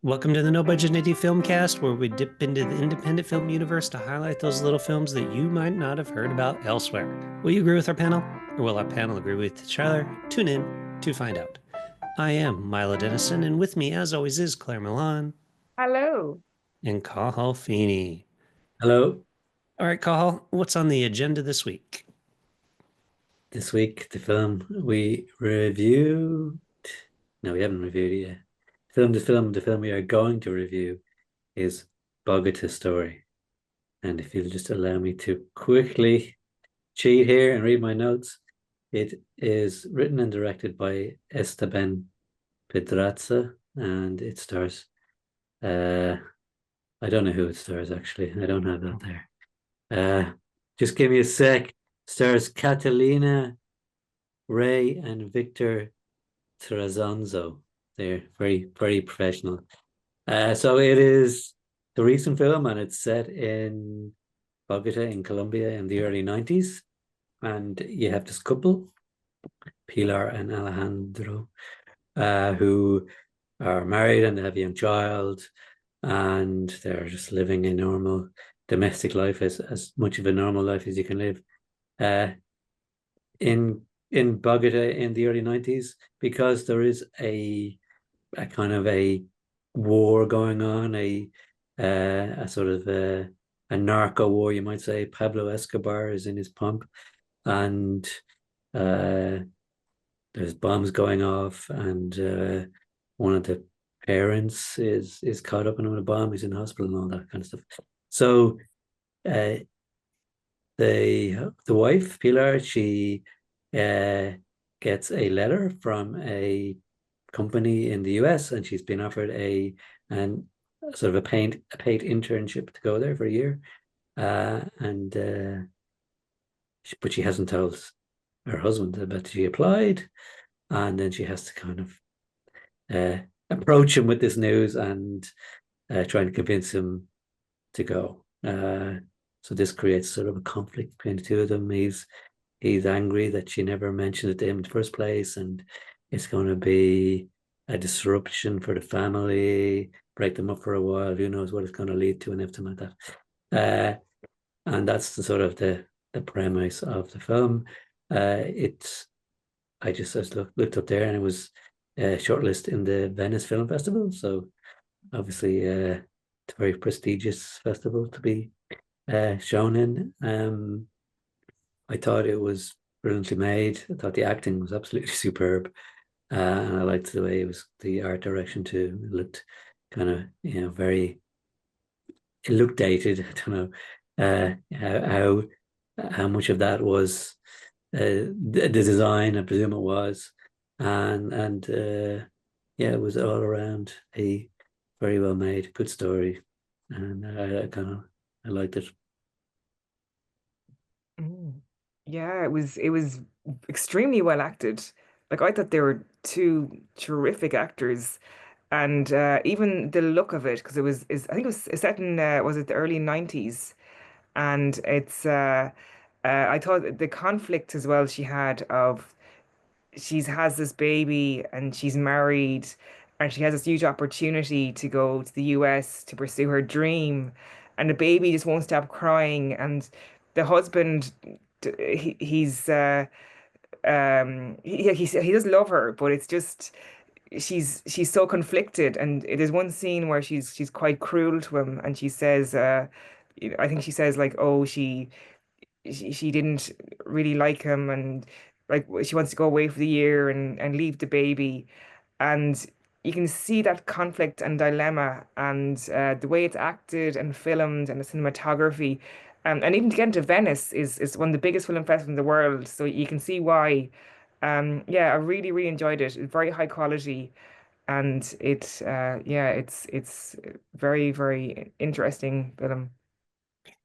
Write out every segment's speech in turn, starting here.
Welcome to the No Budget Indie Filmcast, where we dip into the independent film universe to highlight those little films that you might not have heard about elsewhere. Will you agree with our panel? Or will our panel agree with each other? Tune in to find out. I am Milo Dennison, and with me, as always, is Claire Milan Hello. and Cathal Feeney. Hello. All right, Cathal, what's on the agenda this week? This week, the film we reviewed. No, we haven't reviewed it yet. The film we are going to review is Bogota Story. And if you'll just allow me to quickly cheat here and read my notes, it is written and directed by Esteban Pedraza, and it stars. I don't know who it stars actually. I don't have that there. Just give me a sec. Stars Catalina, Ray, and Victor Tarazona. They're very, very professional. So it is the recent film, and it's set in Bogota in Colombia in the early 90s. And you have this couple, Pilar and Alejandro, who are married and they have a young child, and they're just living a normal domestic life, as much of a normal life as you can live in Bogota in the early 90s, because there is a kind of a war going on, a sort of a narco war, you might say. Pablo Escobar is in his pump, and there's bombs going off, and one of the parents is caught up in a bomb. He's in hospital and all that kind of stuff. So the wife, Pilar, she gets a letter from a company in the US, and she's been offered a sort of a paid internship to go there for a year, but she hasn't told her husband that she applied, and then she has to kind of approach him with this news and try and convince him to go. So this creates sort of a conflict between the two of them. He's angry that she never mentioned it to him in the first place, and it's going to be a disruption for the family, break them up for a while. Who knows what it's going to lead to and everything like that. And that's the sort of the premise of the film. I just looked up there, and it was shortlisted in the Venice Film Festival. So obviously, it's a very prestigious festival to be shown in. I thought it was brilliantly made. I thought the acting was absolutely superb, and I liked the way the art direction too. It looked kind of very. It looked dated. I don't know how much of that was the design. I presume it was, and yeah, it was all around a very well made, good story, and I liked it. Mm. Yeah, it was extremely well acted. Like I thought they were two terrific actors, and even the look of it, because I think it was set in was it the early 90s, and I thought the conflict as well she had of she's has this baby and she's married and she has this huge opportunity to go to the US to pursue her dream, and the baby just won't stop crying, and the husband he's he does love her, but it's just she's so conflicted, and there's one scene where she's quite cruel to him, and she says I think she says like, oh, she didn't really like him, and like she wants to go away for the year and leave the baby, and you can see that conflict and dilemma, and the way it's acted and filmed and the cinematography, and even to get into Venice is one of the biggest film festivals in the world, so you can see why. Yeah, I really enjoyed it. It's very high quality, and it's very interesting film.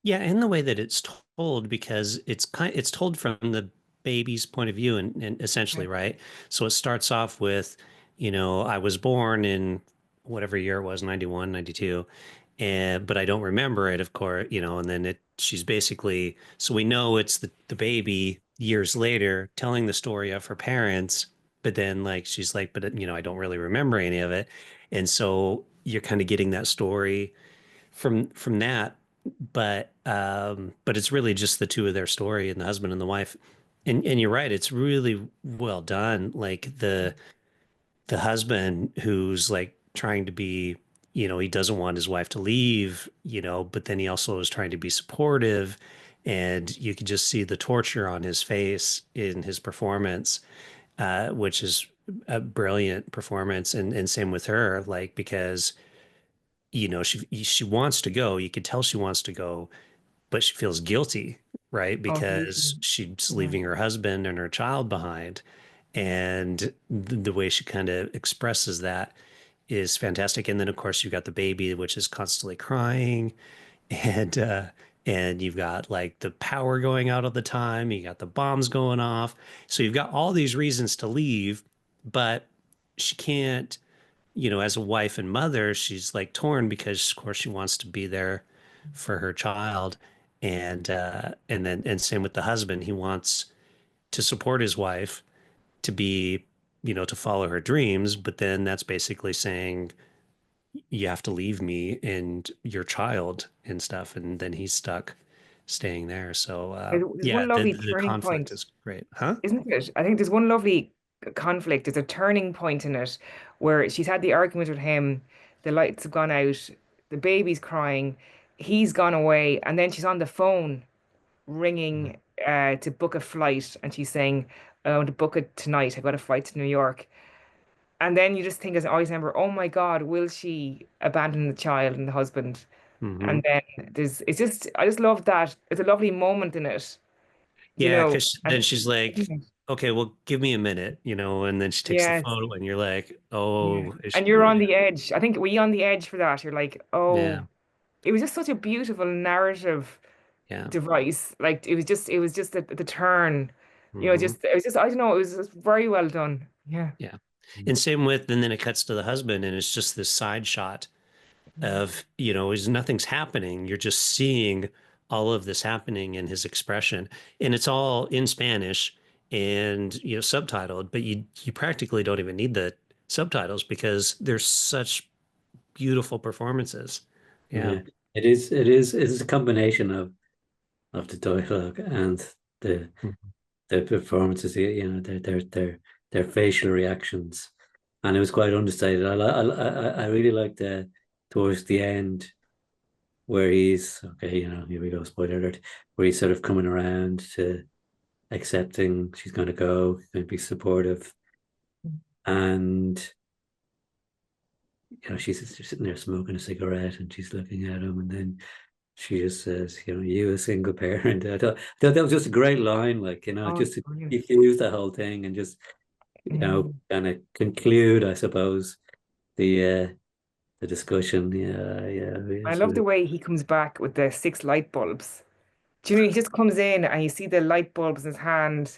Yeah, and the way that it's told, because it's told from the baby's point of view, and essentially, right? So it starts off with, I was born in whatever year it was, 91, 92, and but I don't remember it, of course, and then she's basically, so we know it's the baby years later telling the story of her parents, but then like she's like, but I don't really remember any of it. And so you're kind of getting that story from that, but it's really just the two of their story and the husband and the wife. And you're right, it's really well done. Like the husband who's like trying to be, he doesn't want his wife to leave, but then he also is trying to be supportive. And you could just see the torture on his face in his performance, which is a brilliant performance. And same with her, like, because, she wants to go. You could tell she wants to go, but she feels guilty, right? Oh, Because totally. she's Yeah. leaving her husband and her child behind. And the way she kind of expresses that is fantastic. And then of course you've got the baby, which is constantly crying, and you've got like the power going out all the time. You got the bombs going off. So you've got all these reasons to leave, but she can't, as a wife and mother, she's like torn because of course she wants to be there for her child. And same with the husband. He wants to support his wife, to be, to follow her dreams, but then that's basically saying you have to leave me and your child and stuff, and then he's stuck staying there. So There's yeah, one the lovely the turning conflict point, is great, huh? isn't it? I think there's one lovely conflict. There's a turning point in it where she's had the argument with him, the lights have gone out, the baby's crying, he's gone away, and then she's on the phone ringing to book a flight, and she's saying, "I want to book it tonight. I've got a flight to New York." And then you just think as an audience member, "Oh my God, will she abandon the child and the husband?" Hmm. And then I just love that. It's a lovely moment in it, you Yeah, know. because then And she's like, okay, well, give me a minute, and then she takes the yes, photo, and you're like, yeah. oh, is she, And you're on the edge. I think were you on the edge for that? You're like, yeah, oh, it was just such a beautiful narrative yeah. device. Like it was just the turn. Hmm. Just it was just I don't know. It was just very well done. Yeah. Yeah. And same with, and then it cuts to the husband, and it's just this side shot of, is nothing's happening. You're just seeing all of this happening in his expression. And it's all in Spanish and, subtitled, but you practically don't even need the subtitles because there's such beautiful performances. Yeah. Yeah, it is a combination of the dialogue and the Mhm. the performances, their facial reactions, and it was quite understated. I really liked towards the end where he's okay. Here we go, spoiler alert. Where he's sort of coming around to accepting she's going to go, going to be supportive, and she's sitting there smoking a cigarette, and she's looking at him, and then she just says, you a single parent. I thought that was just a great line, like, Oh, just to brilliant. defuse the whole thing and just Mm. kind of conclude, I suppose, the discussion. Yeah, yeah, yeah. I She love was, the way he comes back with the six light bulbs. Do you know, he just comes in and you see the light bulbs in his hand,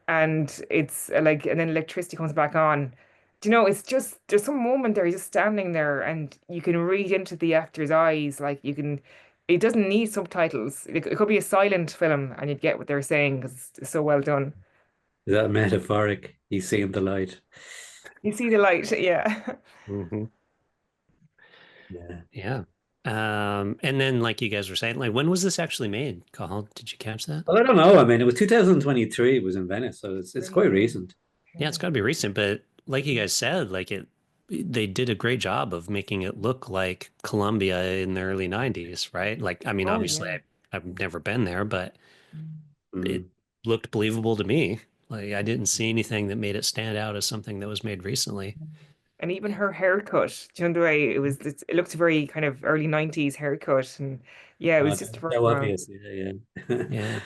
and it's like, and then electricity comes back on. Do you know, it's just, there's some moment there, he's just standing there, and you can read into the actor's eyes. Like, it doesn't need subtitles. It could be a silent film, and you'd get what they're saying because it's so well done. is that metaphoric? He's seeing the light. You see the light, yeah. Mhm. Yeah. Yeah. And then like you guys were saying, like, when was this actually made, Carl? Did you catch that? Well, I don't know. I mean, it was 2023. It was in Venice, so it's quite Brilliant. recent. Yeah, it's got to be recent, but like you guys said, like they did a great job of making it look like Colombia in the early 90s, right? Like, I mean, Oh, obviously yeah. I've never been there, but it Mm. looked believable to me. Like, I didn't see anything that made it stand out as something that was made recently. And even her haircut, do you know the way it looked very kind of early 90s haircut. And yeah, it was just very So well. obvious. Yeah, yeah. Yeah.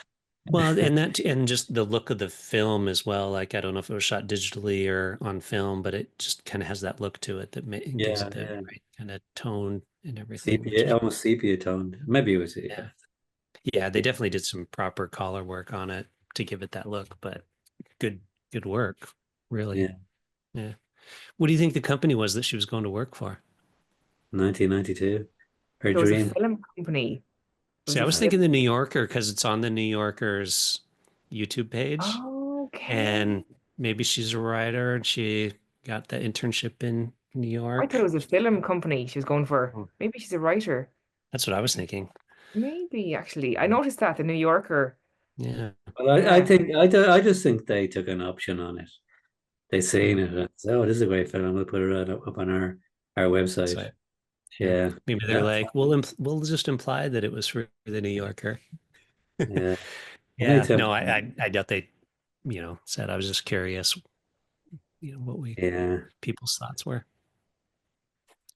Well, and just the look of the film as well. Like, I don't know if it was shot digitally or on film, but it just kind of has that look to it that gives it Yeah, the yeah. right kind of tone and everything, which Sepia, is, almost sepia tone. Maybe it was, yeah. yeah. Yeah, they definitely did some proper color work on it to give it that look, but good, good work, really. Yeah. Yeah. What do you think the company was that she was going to work for? 1992. Her So it was a dream. film company. It See, was I a was film. thinking the New Yorker because it's on the New Yorker's YouTube page, Okay. and maybe she's a writer and she got the internship in New I thought it York. was a film company she was going for. Oh, Maybe she's a writer. that's what I was thinking. Maybe actually. I noticed that the New Yorker. Yeah. Well, I Yeah. think I just think they took an option on it. They seen it and said, "Oh, this is a great film. We'll put it up on our website." So yeah, Yeah, maybe they're yeah, like, we'll just imply that it was for the New Yorker. yeah. I may Yeah, attempt. no, I doubt they, said. I was just curious, what Yeah. people's thoughts were.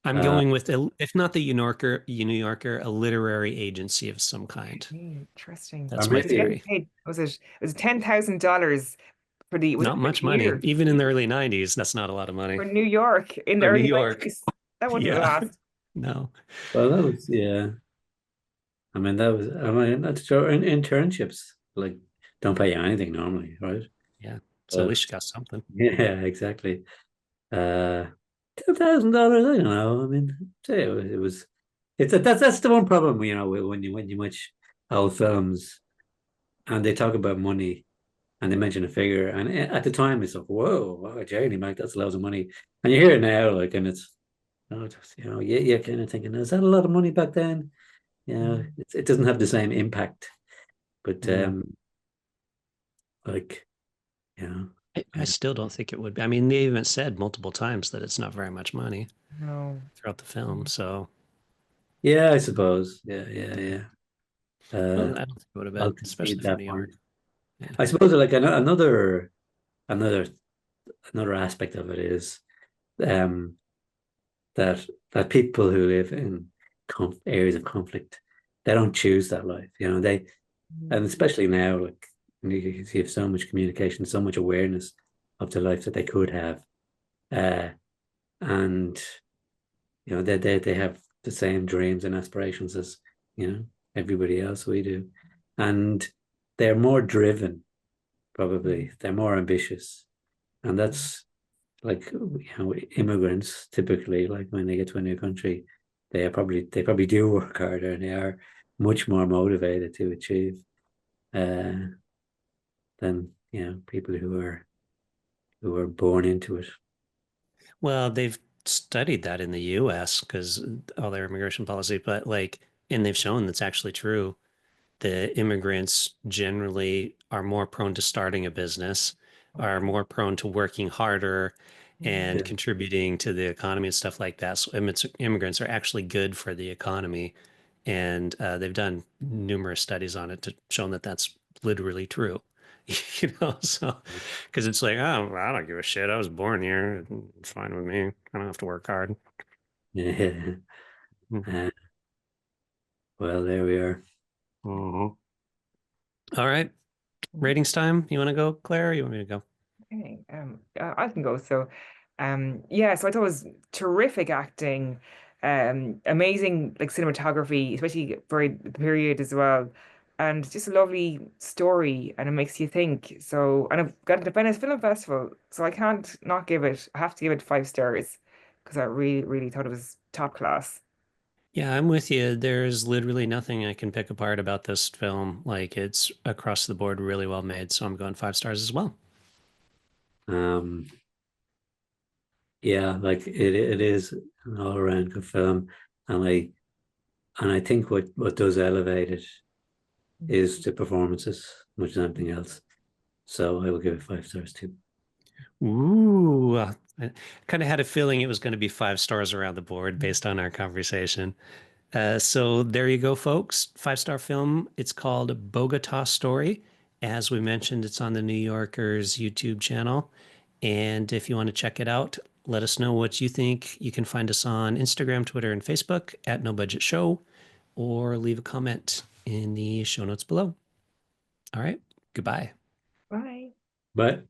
I'm Uh, going with, if not the New Yorker, a literary agency of some kind. Interesting. or That's my She was maybe getting theory. paid. Was it $10,000 for the was Not it for much the money, year even in the early '90s. That's not a lot of money for New York in the for New early York. 90s? That wouldn't Yeah, last. no, well, that was yeah. I mean, that was. I mean, that's true. Internships like don't pay you anything normally, right? yeah. So at But least you got something. yeah, exactly. Uh, $2,000. I don't know. I mean, say it was. That's the one problem, when you watch old films and they talk about money and they mention a figure, and at the time it's like, whoa, wow, Jeremy, Mike, that's loads of money, and you hear it now, like, and it's, yeah, kind of thinking, is that a lot of money back then? It doesn't have the same impact, but Mm. like, you know, I still don't think it would be. I mean, they even said multiple times that it's not very much money No. throughout the film. So, yeah, I suppose, yeah. well, I don't think it would have I'll been, concede especially for that New York. point. Yeah. I suppose like another another aspect of it is um that people who live in areas of conflict, they don't choose that life. And especially now, like you have so much communication, so much awareness of the life that they could have, uh, and they have the same dreams and aspirations as everybody else we do, and they're more driven. Probably they're more ambitious, and that's like immigrants typically, like when they get to a new country, they probably do work harder and they are much more motivated to achieve uh, than people who are born into it. Well, they've studied that in the US because all their immigration policy, but like, and they've shown that's actually true. The immigrants generally are more prone to starting a business, are more prone to working harder and Yeah, contributing to the economy and stuff like that. So immigrants are actually good for the economy. And they've done numerous studies on it to show that that's literally true. So because it's like, oh, I don't give a shit. I was born here. It's fine with me. I don't have to work hard. yeah. Mhm. Uh, well, there we are. All right. Ratings time. You want to go, Claire, or you want me to go? Okay, I can go. So, yeah, so I thought it was terrific acting, amazing like cinematography, especially for the period as well, and just a lovely story, and it makes you think. So, and I've got the Venice Film Festival, so I can't not give it. I have to give it 5 stars because I really, really thought it was top class. Yeah, I'm with you. There's literally nothing I can pick apart about this film. Like it's across the board really well made. So I'm going 5 stars as well. Um, yeah, like it is an all around good film, and I think what does elevate it is the performances much as anything else. So I will give it 5 stars too. Ooh, I kind of had a feeling it was going to be 5 stars around the board based on our conversation. So there you go, folks. 5 star film. It's called Bogota Story. As we mentioned, it's on the New Yorker's YouTube channel. And if you want to check it out, let us know what you think. You can find us on Instagram, Twitter, and Facebook at No Budget Show, or leave a comment in the show notes below. All right. Goodbye. Bye. But